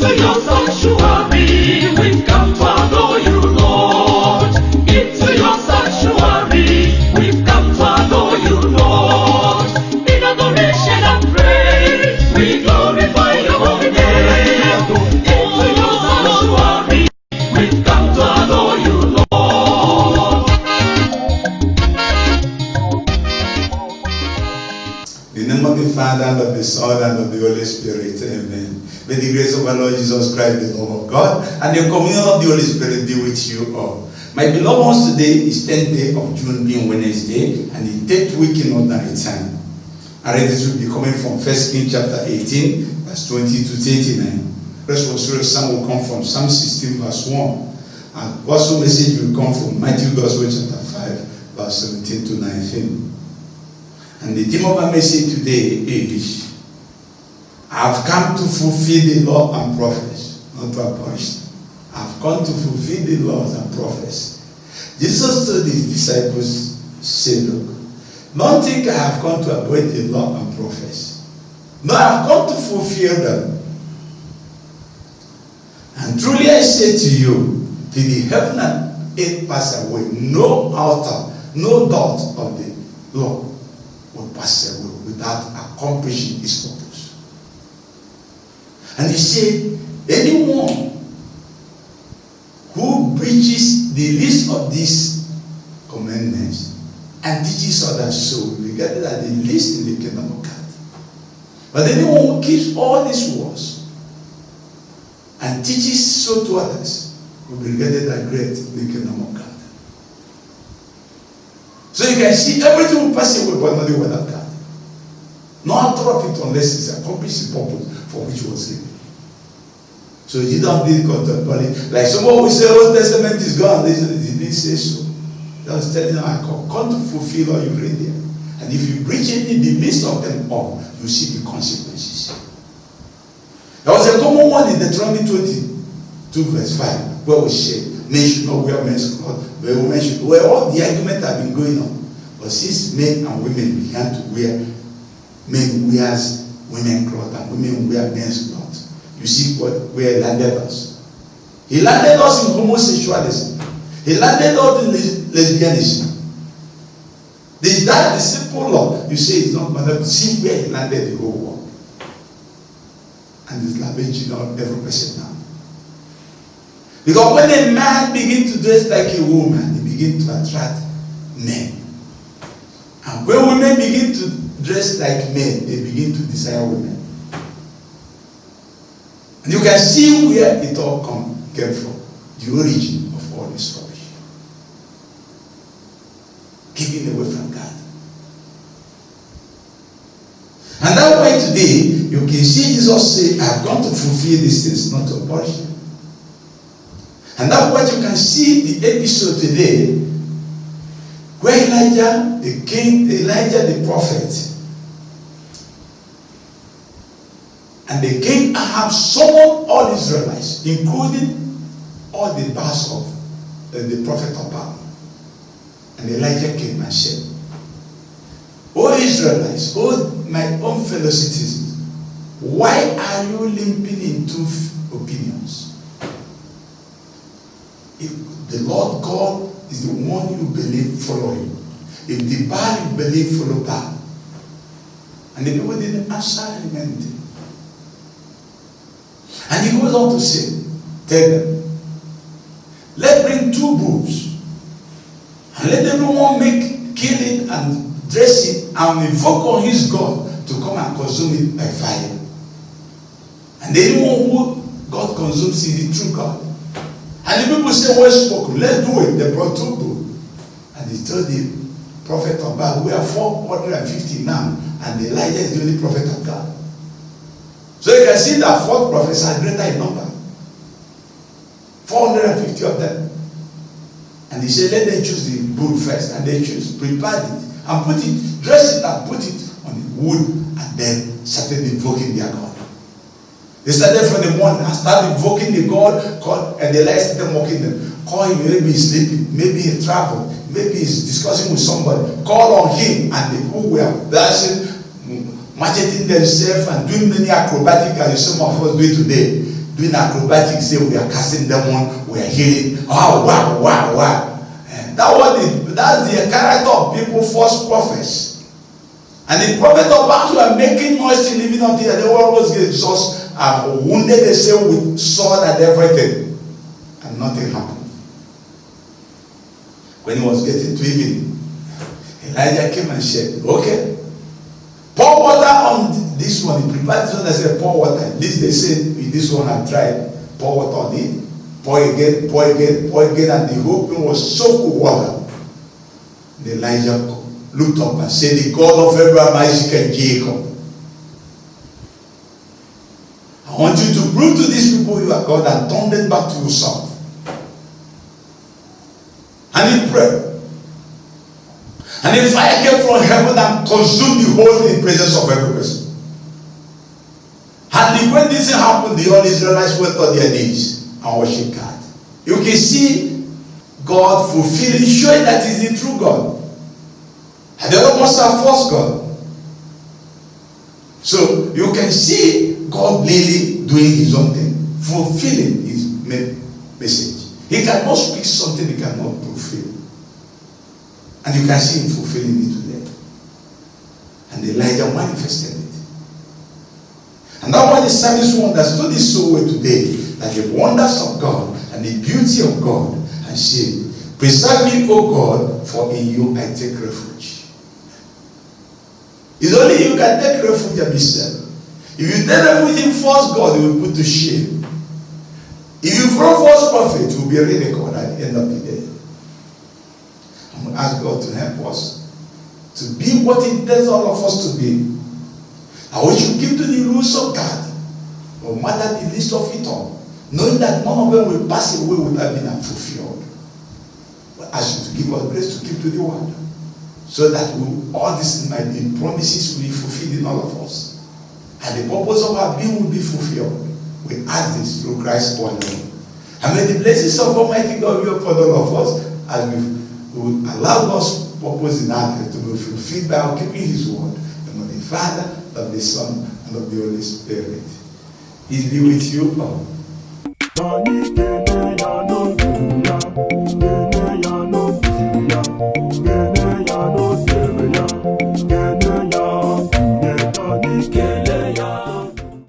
Into your sanctuary, we've come to adore you, Lord. Into your sanctuary, we've come to adore you, Lord. In adoration and praise, we glorify your holy name. Into your sanctuary, we've come to adore you, Lord. In the name of the Father, and of the Son, and of the Holy Spirit, amen. May the grace of our Lord Jesus Christ, the love of God, and the communion of the Holy Spirit be with you all. My beloved ones, today is 10th day of June, being Wednesday, and the 10th week in ordinary time. And this will be coming from 1 Kings chapter 18, verse 20 to 39. Responsive psalm will come from Psalm 16, verse 1. And also message will come from Matthew Gospel chapter 5, verse 17 to 19. And the theme of our message today is, I have come to fulfill the law and prophets, not to abolish them. I have come to fulfill the laws and prophets. Jesus told his disciples, say, look, don't think I have come to abolish the law and prophets. No, I have come to fulfill them. And truly I say to you, till the heaven and earth pass away, no outer, no doubt of the law will pass away without accomplishing its purpose. And he said, anyone who breaches the least of these commandments and teaches others so will be regarded as the least in the kingdom of God. But anyone who keeps all these words and teaches so to others will be regarded as great in the kingdom of God. So you can see everything will pass away, but not the word of God. No author of it unless it's accomplished the purpose for which it was given. So you don't need contemplate. Like someone will say, Old Testament is gone. They didn't say so. Just telling them, I come to fulfill all you read there. And if you breach any the least of them all, you see the consequences. There was a common one in Deuteronomy 22 verse 5, where we say, men should not wear men's clothes, where all the arguments have been going on. But since men and women began to wear, men wears women clothes and women wear men's clothes, you see where he landed us. He landed us in homosexualism. He landed us in lesbianism. Is that the simple law? You say it's not, but see where he landed the whole world. And it's ravaging on every person now. Because when a man begins to dress like a woman, he begins to attract men. And when women begin to dress like men, they begin to desire women. And you can see where it all came from. The origin of all this rubbish. Keeping away from God. And that's why today, you can see Jesus say, I have come to fulfill these things, not to abolish them. And that's what you can see the episode today, where Elijah, the king, Elijah the prophet, and the king Ahab summoned all Israelites, including all the bars of the prophet of Baal. And Elijah came and said, O Israelites, O my own fellow citizens, why are you limping in two opinions? If the Lord God is the one you believe, follow him. If the Baal you believe, follow Baal. And the people didn't answer him anything. And he goes on to say, tell them, let's bring 2 bulls and let everyone kill it and dress it and invoke on his God to come and consume it by fire. And anyone who God consumes is the true God. And the people say, well spoken, let's do it. They brought 2 bulls. And he told the prophet of God, we are 450 now, and Elijah is the only prophet of God. So you can see that 4 prophets are greater in number. 450 of them. And he said, let them choose the bull first. And they choose, prepared it, and put it, dress it and put it on the wood, and then started invoking their God. They started from the morning and started invoking the God, and the light started mocking them. Call him, maybe he's sleeping, maybe he traveled, maybe he's discussing with somebody. Call on him, and the people were dancing, macheting themselves and doing many acrobatic as some of us do today. doing acrobatics, say we are casting demon, we are healing. Oh, wow. And that's the character of people, false prophets. And the prophet of Baal were making noise till even until the world was getting exhausted and wounded themselves with sword and everything. And nothing happened. When he was getting to evening, Elijah came and said, okay, pour water on this one. He prepared this one and said, pour water. At least they said, with this one I tried. Pour water on it. Pour again, and the whole thing was soaked with water. And Elijah looked up and said, the God of Abraham, Isaac, and Jacob, I want you to prove to these people you are God and turn them back to yourself. And he prayed. And the fire came from heaven and consumed the whole thing in presence of every person. And when this happened, the all Israelites went on their knees and worshiped God. You can see God fulfilling, showing that He's the true God. And the other ones are false God. So you can see God really doing His own thing, fulfilling His message. He cannot speak something He cannot fulfill. And you can see Him fulfilling it today. And Elijah manifested it. And that's why the psalmist understood this so well today, that the wonders of God and the beauty of God, and say, preserve me, O God, for in you I take refuge. It's only you can take refuge and be saved. If you take refuge in false God, you will put to shame. If you follow false prophet, you will be ridiculed at the end of the day. I'm going to ask God to help us to be what He intends all of us to be. And we should keep to the rules of God, no matter the least of it all, knowing that none of them will pass away without being fulfilled. But I ask you to give us grace to keep to the word, so that all these might be promises will be fulfilled in all of us, and the purpose of our being will be fulfilled. We ask this through Christ's born name. And may the blessings of Almighty God be upon all of us, as we will allow God's purpose in our life to be fulfilled by our keeping His word. And of the Father, of the Son, and of the Holy Spirit. Peace be with you all.